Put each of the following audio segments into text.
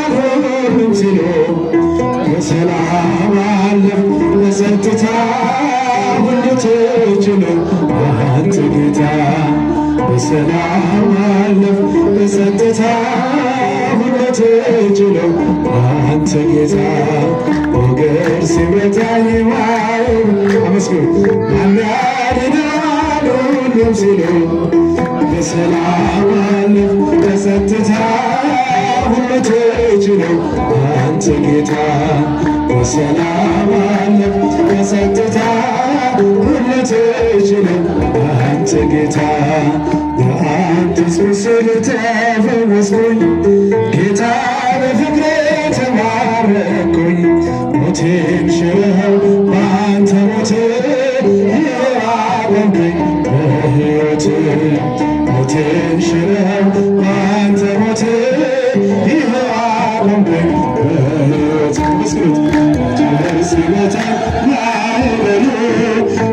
ሁሉም ሲሉ በሰላም አለፍ በጸጥታ ሁሉ ተችሎ አንተ ጌታ በሰላም አለፍ በጸጥታ ሁሉ ተችሎ አንተ ጌታ ሞገድ ሲመታኝ ዋው አመስግኑ ማን ያድናል ሁሉም ሲሉ በሰላም አለፍ በጸጥታ ሁሉ ተችሎ አንተ ጌታ በሰላም አለፍ በጸጥታ ሁሉ ተችሎ አንተ ጌታ በአዲስ ምስል ተፈወስኩኝ ጌታ በፍቅር ተማረኩኝ ሞቴን ሽረኸው በአንተ ሞት አቆምከኝ በሕይወት ሞቴን ሽረኸው በአንተ ሞት አቆምከኝ በሕይወት ሲመታኝ ማዕበሉ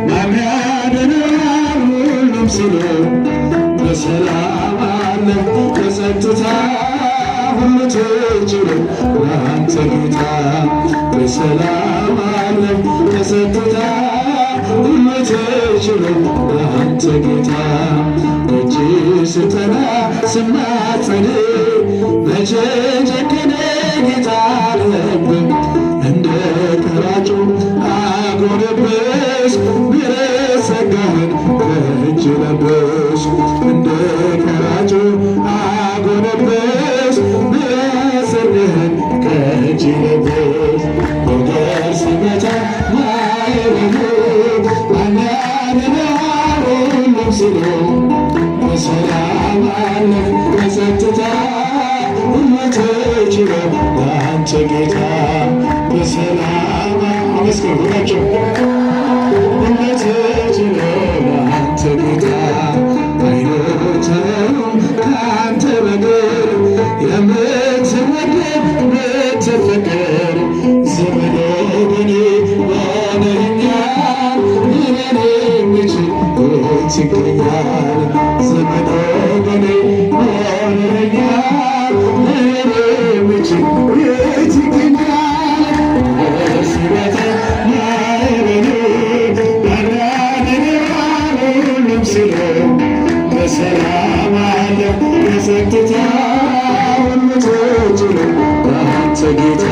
ማን ያድናል ሁሉም ሲሉ በሰላም አለፍ በጸጥታ ሁሉ ተችሎ አንተ ጌታ በሰላም አለፍ በጸጥታ ሁሉ ተችሎ አንተ ጌታ እጅ ስጠራ ስማጸን መቼ ጨከነ ጌታ ልብ እንደ ቀራጩ አጎነበስ ምሕረት ጸጋህን ከእጅ ለበስ እንደ ቀራጩ አጎነበስ ምሕረት ጸጋህን ከእጅ ለበስ ሞገድ ሲመታኝ ማዕበሉ ማን ያድናል ሁሉም ሲሉ በሰላም አለፍ በጸጥታ ሁሉ ተችሎ አንተ ጌታ በሰላም አመስግኑ ሁላችሁ ሁሉ ተችሎ አንተ ጌታ አይኖተው ከአንተ በቀር የምትወደድ የምትፈቅር ዘመድ ወገኔ ሆነኸኛል ሊረዳ የሚችል የት ይገኛል ዘመድ ወገኔ ሆነኸኛል ሊረዳ የሚችል የት ይገኛል ሲመታኝ ማዕበሉ ማን ያድናል ሁሉም ሲሉ በሰላም አለፍ በጸጥታ ሁሉ ተችሎ አንተ ጌታ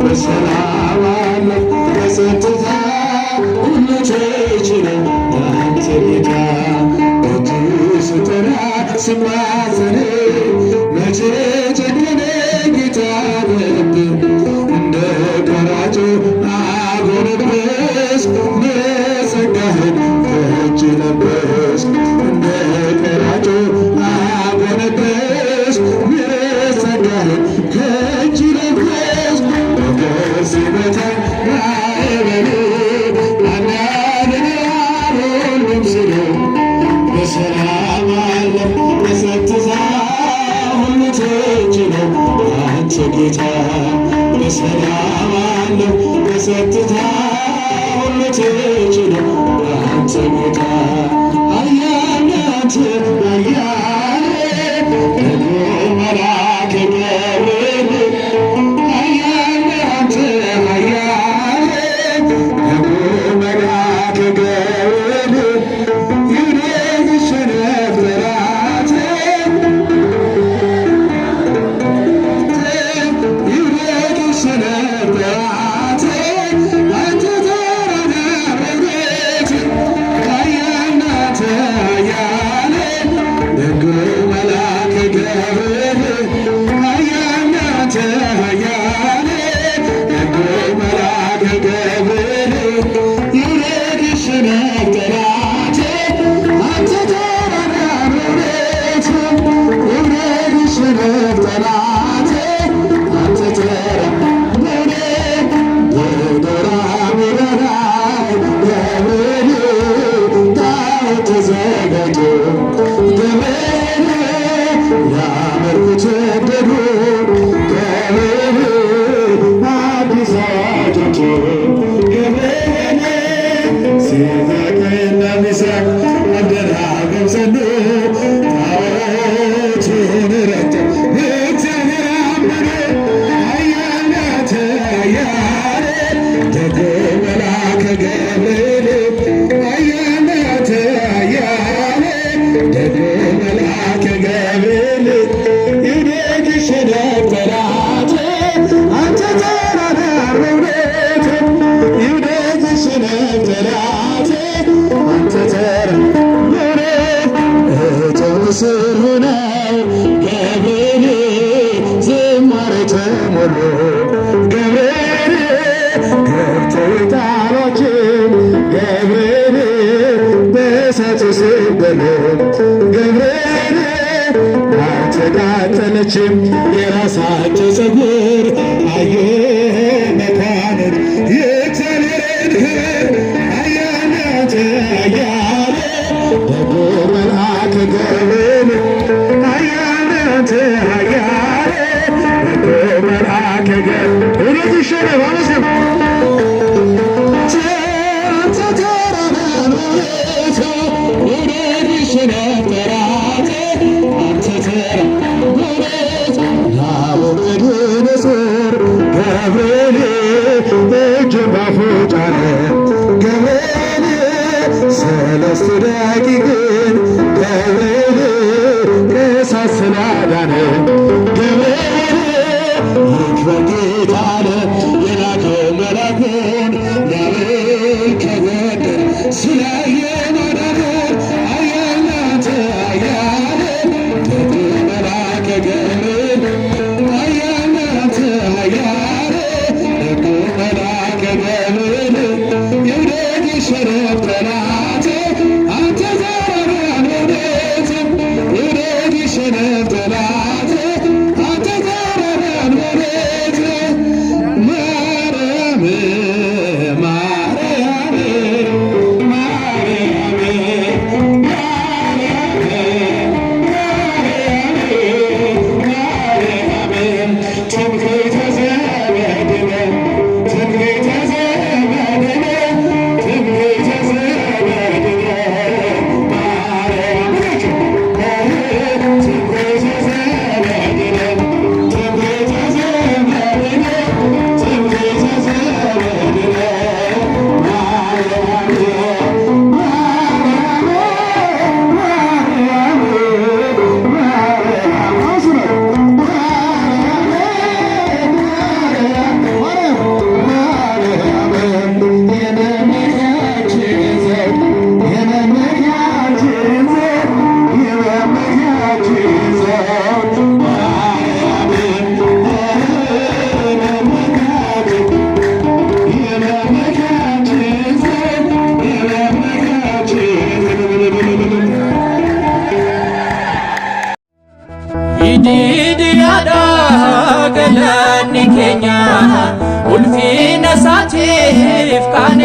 በሰላም አለፍ በጸጥታ ሁሉ ተችሎ አንተ ጌታ እጅ ስጠራ ስማጸን መቼ ጨከነ ጌታ ልብ እንደ ቀራጩ አጎነበስ ምሕረት ጸጋህን ከእጅ ለበስ እንደ ቀራጩ አጎነበስ ምሕረት ጸጋህን ከእጅ ለበስ ሞገድ ሲመታኝ ማዕበሉ ማን ያድናል ሁሉም ሲሉ በሰላም አለፍ በጸጥታ ሁሉ ተችሎ አንተ ጌታ በሰላም አለፍ በጸጥታ ሁሉ ተችሎ አንተ ጌታ ኃያል አንተ ኃያል ደግሞ መልአከ ገብርኤል ኃያል አንተ ኃያል ደግሞ መልአከ ገብርኤል ይውደቅ ይሸነፍ ጠላቴ ይውደቅ ይሸነፍ ጠላቴ አንተ ተራዳኢ ረድኤቴ ኃያል አንተ ኃያል ደጉ መልአከ ገብርኤል ኃያል አንተ ኃያል ደጉ መልአከ ገብርኤል ይውደቅ ይሸነፍ ጠላቴ አንተ ተራዳኢ ረድኤቴ ይውደቅ ይሸነፍ ጠላቴ አንተ ተራዳኢ ረድኤቴ በደራ ሚረዳይ ገብርኤል ታቦት ተዘጋጅቶ ገብርኤል ሊያመልኩት ወደዱ ገብርኤል አዲስ አዋጅቶ ገብርኤል ሲድራቅ ሚሳቅ አብደናጎ ጸኑ ታቦቱን ረግጠው እግዚአብሔር አመነ በሞሎ ገብርኤል ገብተው ጣሏችን ገብርኤል በእሳት ስበሉ ገብርኤል አልተቃጠለችም የራሳቸው ፀጉር አየ መኳንንት የእግዚአብሔርን አያናት አያለ ደጎ መልአከ ገብርኤል አያናት አያለ ደጎ መልአከ ገብርኤል እውነት ይሸነፍ አመስግን ገብርኤል እጁን ባፉ ጫነ ገብርኤል ሰለስቱ ደቂቅን ገብርኤል ከእሳት ስላዳነ ገብርኤል ይክበር ጌታ አለ የላከው መልአኩን ዳዊት ከጎንደር ስላየ ማዳኑን አያልናት አያለ ደግ መልአከ ገብርኤል አያልናት አያለ ደግ መልአከ ገብርኤል ይውደድ ይሸነፍ ጠላቴ አንተ ዘራን ወዴት ይውደድ ይሸነፍ ጠላቴ አንተ ዘራን ወዴት ማርያም ማርያም ማርያም ማርያም ትምክህተ ዘመድነ ትምክህተ ዘመድነ ትምክህተ ዘመድነ ማርያም ትምክህተ ዘመድነ ትምክህተ ዘመድነ ትምክህተ ዘመድነ ማርያም Ididiada galani Kenya ulfina satif kan